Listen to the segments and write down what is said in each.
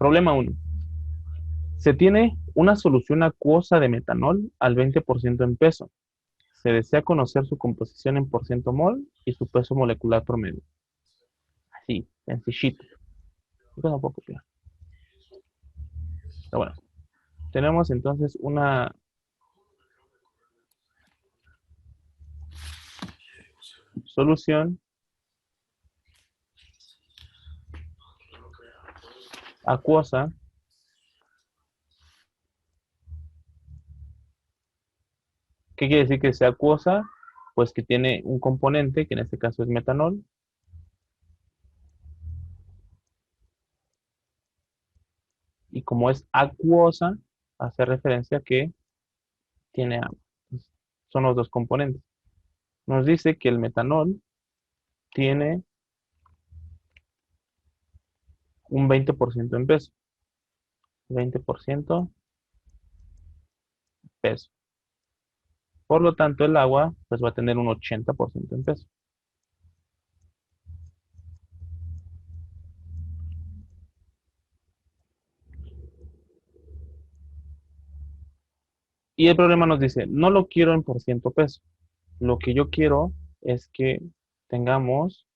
Problema uno. Se tiene una solución acuosa de metanol al 20% en peso. Se desea conocer su composición en por ciento mol y su peso molecular promedio. Así, sencillito. Yo no puedo copiar. Pero bueno, tenemos entonces una solución acuosa ¿Qué quiere decir que sea acuosa? Pues que tiene un componente, que en este caso es metanol, y como es acuosa, hace referencia a que tiene agua. Son los dos componentes. Nos dice que el metanol tiene un 20% en peso. 20% peso. Por lo tanto, el agua pues va a tener un 80% en peso. Y el problema nos dice, no lo quiero en por ciento peso. Lo que yo quiero es que tengamos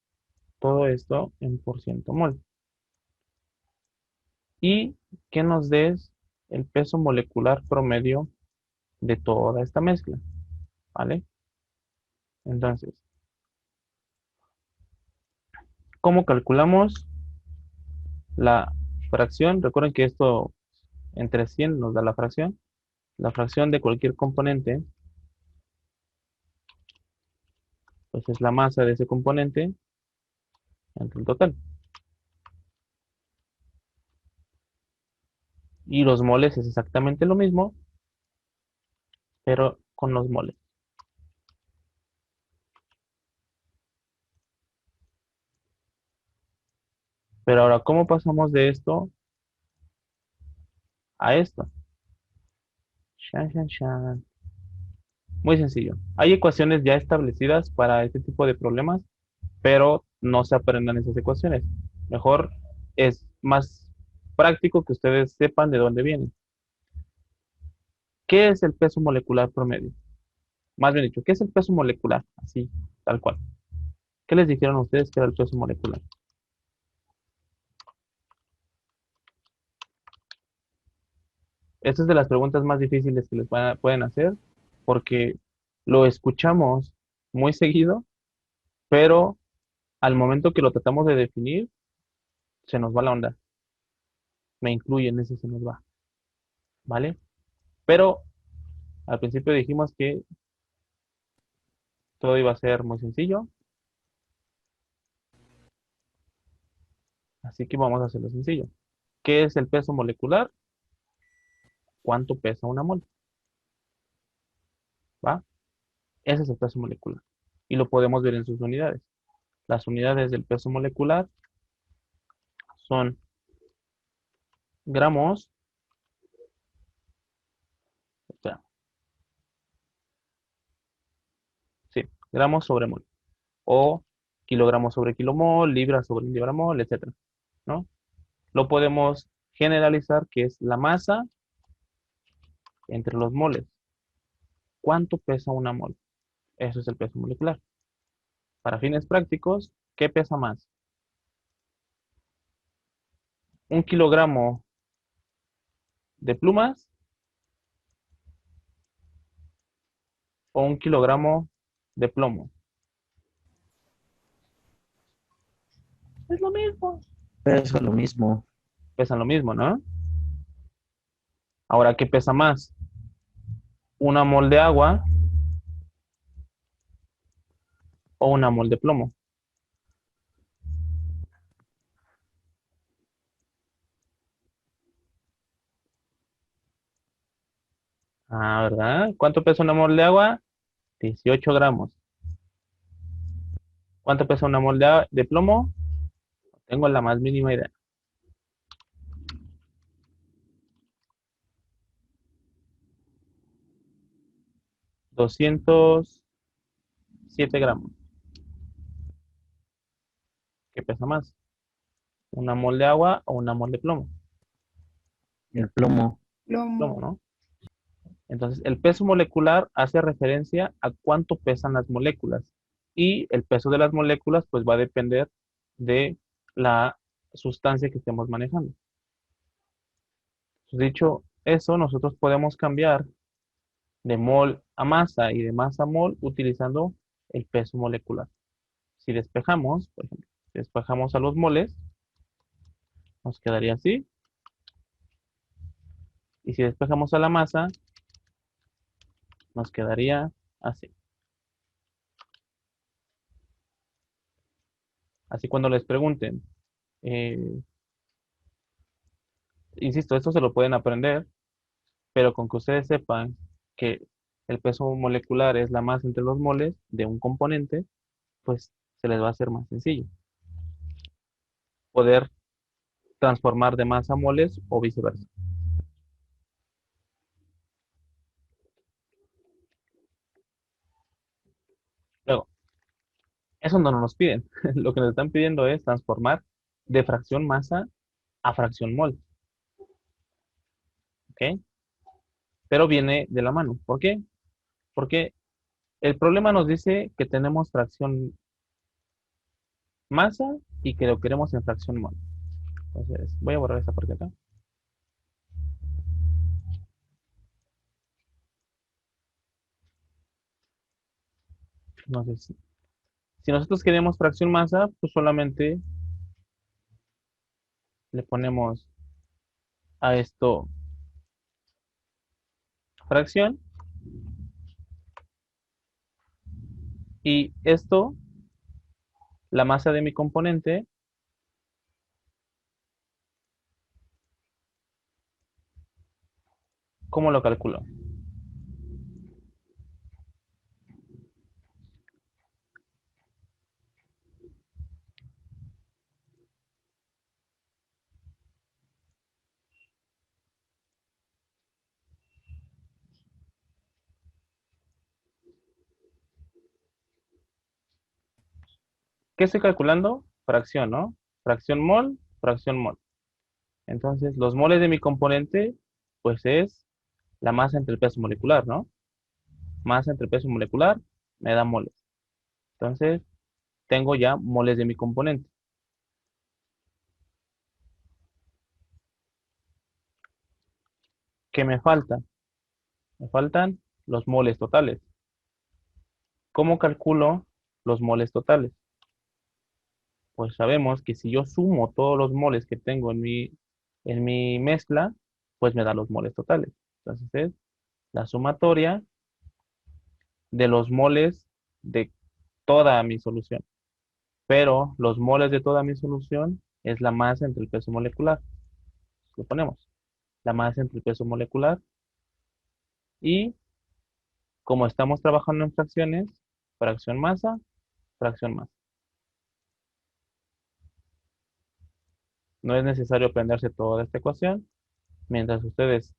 todo esto en por ciento mol. Y que nos des el peso molecular promedio de toda esta mezcla, ¿vale? Entonces, ¿cómo calculamos la fracción? Recuerden que esto entre 100 nos da la fracción. La fracción de cualquier componente, pues es la masa de ese componente entre el total. Y los moles es exactamente lo mismo, pero con los moles. Pero ahora, ¿cómo pasamos de esto a esto? Shan, shan, shan. Muy sencillo. Hay ecuaciones ya establecidas para este tipo de problemas, pero no se aprendan esas ecuaciones. Mejor es más práctico que ustedes sepan de dónde vienen. ¿Qué es el peso molecular promedio? Más bien dicho, ¿qué es el peso molecular? Así, tal cual. ¿Qué les dijeron a ustedes que era el peso molecular? Esta es de las preguntas más difíciles que pueden hacer porque lo escuchamos muy seguido, pero al momento que lo tratamos de definir, se nos va la onda. Me incluyen, ese se nos va, ¿vale? Pero al principio dijimos que todo iba a ser muy sencillo, así que vamos a hacerlo sencillo. ¿Qué es el peso molecular? ¿Cuánto pesa una mol? ¿Va? Ese es el peso molecular. Y lo podemos ver en sus unidades. Las unidades del peso molecular son gramos, espera, sí, gramos sobre mol. O kilogramos sobre kilomol, libras sobre libramol, etcétera, ¿no? Lo podemos generalizar que es la masa entre los moles. ¿Cuánto pesa una mol? Eso es el peso molecular. Para fines prácticos, ¿qué pesa más? ¿Un kilogramo de plumas o un kilogramo de plomo? Es lo mismo. Eso es lo mismo. Pesan lo mismo, ¿no? Ahora, ¿qué pesa más? ¿Una mol de agua o una mol de plomo? Ah, ¿verdad? ¿Cuánto pesa una mol de agua? 18 gramos. ¿Cuánto pesa una mol de plomo? No tengo la más mínima idea. 207 gramos. ¿Qué pesa más? ¿Una mol de agua o una mol de plomo? El plomo. plomo, ¿no? Entonces, el peso molecular hace referencia a cuánto pesan las moléculas. Y el peso de las moléculas, pues va a depender de la sustancia que estemos manejando. Dicho eso, nosotros podemos cambiar de mol a masa y de masa a mol utilizando el peso molecular. Si despejamos, por ejemplo, si despejamos a los moles, nos quedaría así. Y si despejamos a la masa, nos quedaría así. Así cuando les pregunten, eh, insisto, esto se lo pueden aprender, pero con que ustedes sepan que el peso molecular es la masa entre los moles de un componente, pues se les va a hacer más sencillo poder transformar de masa a moles o viceversa. Luego, eso no nos piden. Lo que nos están pidiendo es transformar de fracción masa a fracción mol. ¿Ok? Pero viene de la mano. ¿Por qué? Porque el problema nos dice que tenemos fracción masa y que lo queremos en fracción mol. Entonces, voy a borrar esta parte acá. Entonces, si nosotros queremos fracción masa, pues solamente le ponemos a esto fracción y esto, la masa de mi componente, ¿cómo lo calculo? ¿Qué estoy calculando? Fracción, ¿no? Fracción mol, fracción mol. Entonces, los moles de mi componente, pues es la masa entre el peso molecular, ¿no? Masa entre peso molecular me da moles. Entonces, tengo ya moles de mi componente. ¿Qué me falta? Me faltan los moles totales. ¿Cómo calculo los moles totales? Pues sabemos que si yo sumo todos los moles que tengo en mi mezcla, pues me da los moles totales. Entonces es la sumatoria de los moles de toda mi solución. Pero los moles de toda mi solución es la masa entre el peso molecular. Lo ponemos. La masa entre el peso molecular. Y como estamos trabajando en fracciones, fracción masa, fracción masa. No es necesario aprenderse toda esta ecuación. Mientras ustedes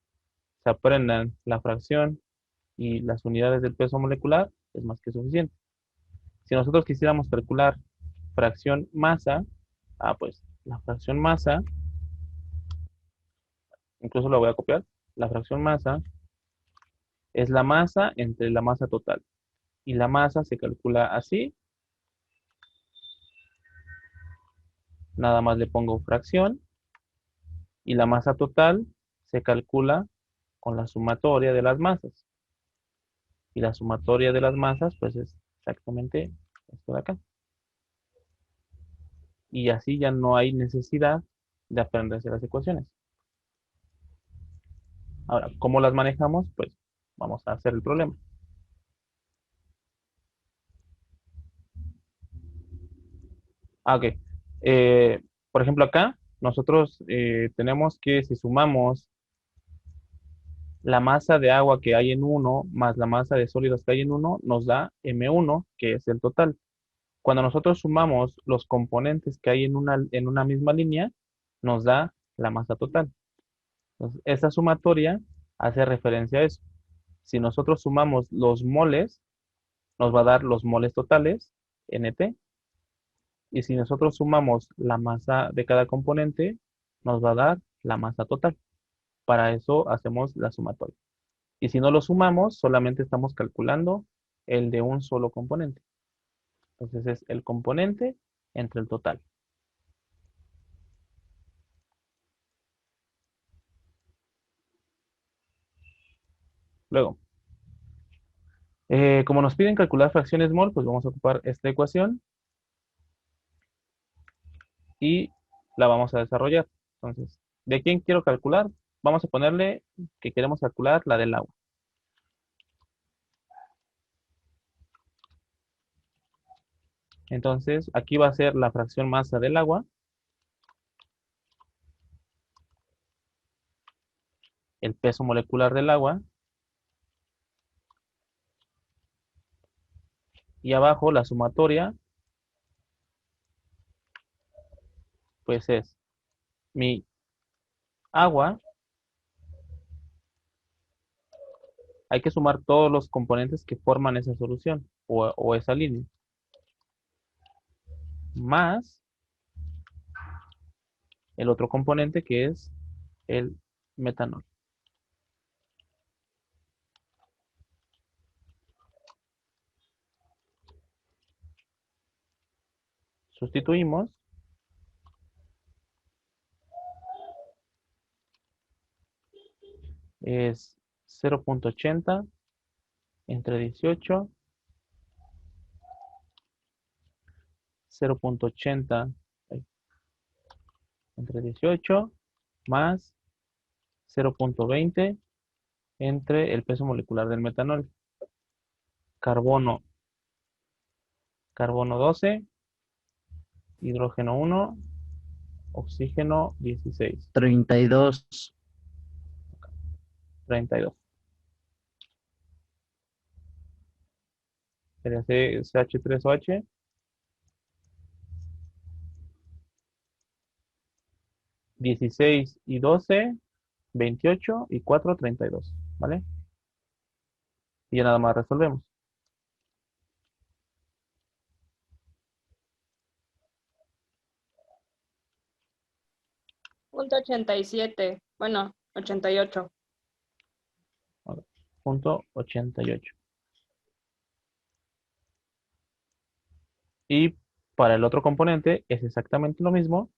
se aprendan la fracción y las unidades del peso molecular, es más que suficiente. Si nosotros quisiéramos calcular fracción masa, pues la fracción masa, incluso la voy a copiar, la fracción masa es la masa entre la masa total. Y la masa se calcula así, nada más le pongo fracción, y la masa total se calcula con la sumatoria de las masas. Y la sumatoria de las masas, pues es exactamente esto de acá. Y así ya no hay necesidad de aprenderse las ecuaciones. Ahora, ¿cómo las manejamos? Pues vamos a hacer el problema. Ok. Eh, por ejemplo, acá nosotros tenemos que si sumamos la masa de agua que hay en uno más la masa de sólidos que hay en uno, nos da M1, que es el total. Cuando nosotros sumamos los componentes que hay en una misma línea, nos da la masa total. Entonces, esa sumatoria hace referencia a eso. Si nosotros sumamos los moles, nos va a dar los moles totales, NT. Y si nosotros sumamos la masa de cada componente, nos va a dar la masa total. Para eso hacemos la sumatoria. Y si no lo sumamos, solamente estamos calculando el de un solo componente. Entonces es el componente entre el total. Luego, como nos piden calcular fracciones mol, pues vamos a ocupar esta ecuación y la vamos a desarrollar. Entonces, ¿de quién quiero calcular? Vamos a ponerle que queremos calcular la del agua. Entonces, aquí va a ser la fracción masa del agua, el peso molecular del agua, y abajo la sumatoria, pues es mi agua. Hay que sumar todos los componentes que forman esa solución o esa línea, más el otro componente que es el metanol. Sustituimos. Es 0.80 entre 18, 0.80 entre 18 más 0.20 entre el peso molecular del metanol. Carbono, carbono 12, hidrógeno 1, oxígeno 16, 32. 32. Sería CH3OH, 16 y 12, 28 y 4, 32, ¿vale? Y ya nada más resolvemos. Punto 87. Bueno, 88. Punto 88. Y para el otro componente es exactamente lo mismo.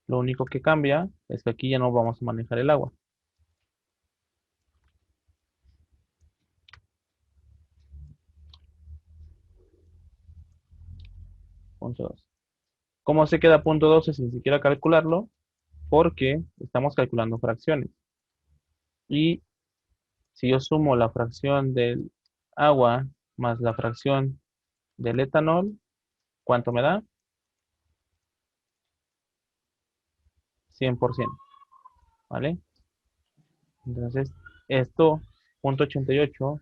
Lo único que cambia es que aquí ya no vamos a manejar el agua. Punto 2. ¿Cómo se queda punto 12 sin siquiera calcularlo? Porque estamos calculando fracciones. Y si yo sumo la fracción del agua más la fracción del etanol, ¿cuánto me da? 100%. ¿Vale? Entonces, esto, punto 88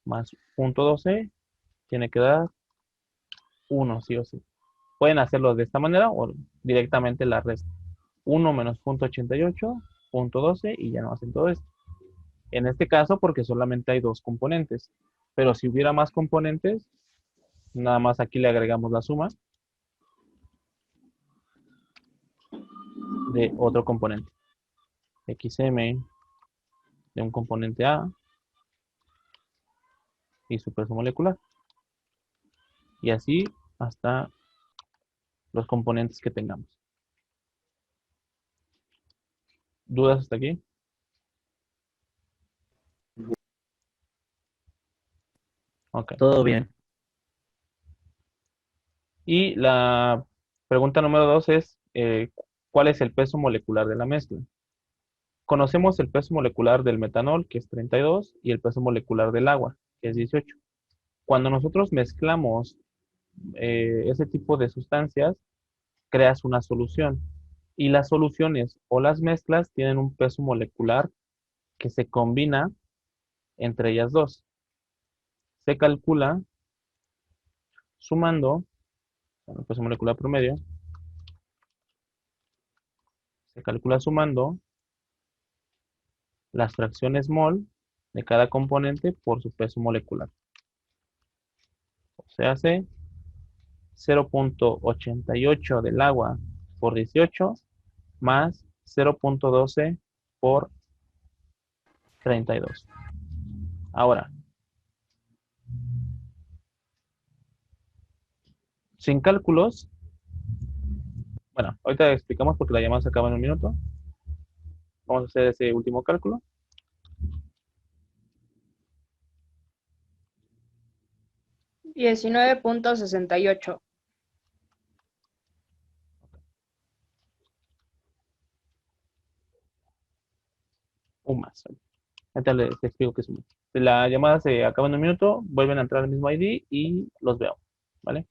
más punto 12, tiene que dar 1, sí o sí. Pueden hacerlo de esta manera o directamente la resta. 1 menos punto 88, punto 12 y ya no hacen todo esto. En este caso, porque solamente hay dos componentes. Pero si hubiera más componentes, nada más aquí le agregamos la suma de otro componente. XM de un componente A y su peso molecular. Y así hasta los componentes que tengamos. ¿Dudas hasta aquí? Ok. Todo bien. Y la pregunta número 2 es, ¿cuál es el peso molecular de la mezcla? Conocemos el peso molecular del metanol, que es 32, y el peso molecular del agua, que es 18. Cuando nosotros mezclamos ese tipo de sustancias, creas una solución. Y las soluciones o las mezclas tienen un peso molecular que se combina entre ellas dos. Se calcula sumando, bueno, el peso molecular promedio, se calcula sumando las fracciones mol de cada componente por su peso molecular. O se hace 0.88 del agua por 18 más 0.12 por 32. Ahora, sin cálculos, bueno, ahorita explicamos porque la llamada se acaba en un minuto. Vamos a hacer ese último cálculo. $19.68. Un más. Ahorita les explico qué es un más. Si la llamada se acaba en un minuto, vuelven a entrar al mismo ID y los veo. ¿Vale?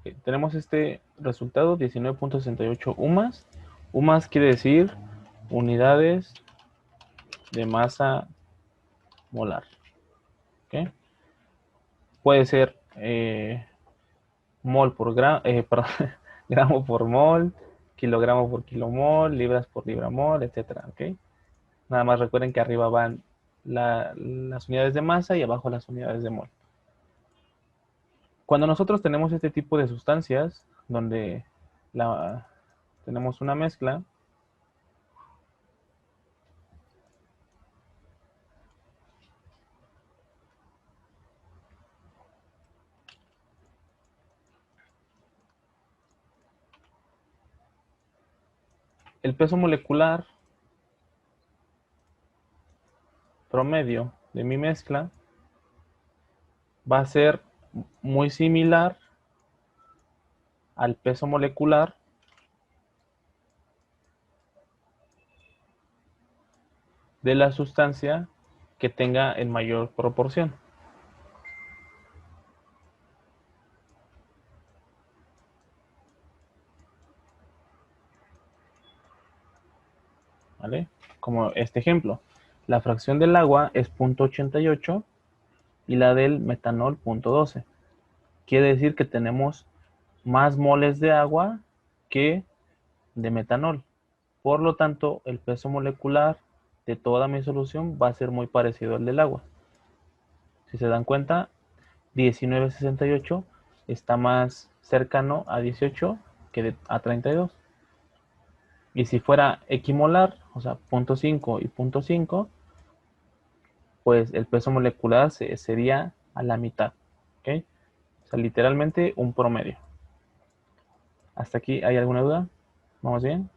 Ok, tenemos este resultado, 19.68 UMAS. UMAS quiere decir unidades de masa molar. ¿Ok? Puede ser mol por gramo, perdón, gramo por mol, kilogramo por kilomol, libras por libramol, etcétera. ¿Ok? Nada más recuerden que arriba van las unidades de masa y abajo las unidades de mol. Cuando nosotros tenemos este tipo de sustancias, donde tenemos una mezcla, el peso molecular promedio de mi mezcla va a ser muy similar al peso molecular de la sustancia que tenga en mayor proporción. ¿Vale? Como este ejemplo, la fracción del agua es 0.88 y la del metanol 0.12. Quiere decir que tenemos más moles de agua que de metanol. Por lo tanto, el peso molecular de toda mi solución va a ser muy parecido al del agua. Si se dan cuenta, 19.68 está más cercano a 18 que a 32. Y si fuera equimolar, o sea, 0.5 y 0.5, pues el peso molecular sería a la mitad. ¿Ok? O sea, literalmente un promedio. ¿Hasta aquí hay alguna duda? ¿Vamos bien?